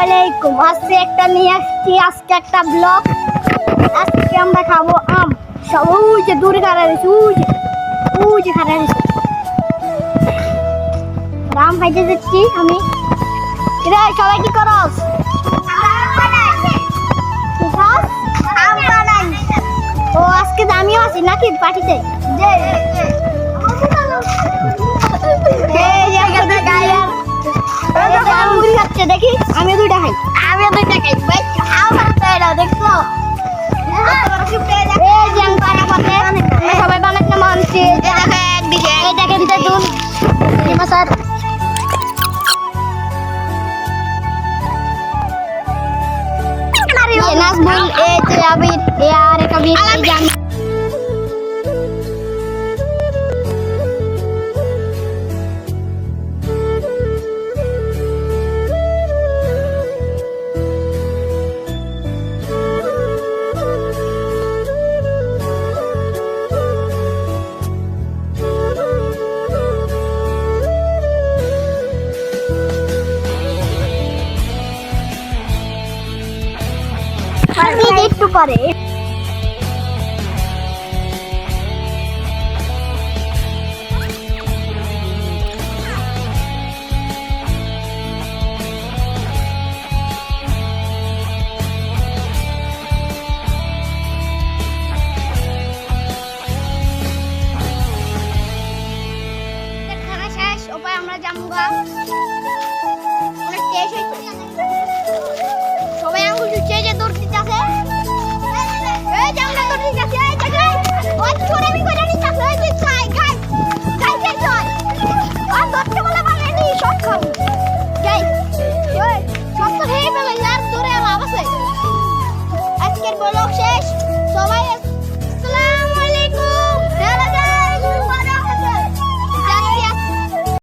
আলাইকুম। আজকে একটা নিয়ে আসছি, আজকে একটা ব্লগ। আজকে আমরা খাবো আম। সব ওই যে দূরে খাড়া রয়েছে, ওই যে খাড়া রয়েছে। আম খাইতে যাচ্ছি আমি। রে সবাই কি করস? ও আজকে আমিও আছি নাকি পার্টিতে? দেখি আমি দুইটা খাই, দেখছো সবাই অনেক নাম আনছি। দেখেন দেখুন স্যার নাজমুল এই যে আবির এ আর এক আবির জানি একটু পরে খানা শেষ, ওপারে আমরা জামুগা অনেক টেস্ট হয়েছে। সবাই আঙ্গুল চুষে যে দৌড় দিতে আছে, এই যে আমরা দৌড় দিতে আছি, এই জায়গায় ওই ছোড়ামি করে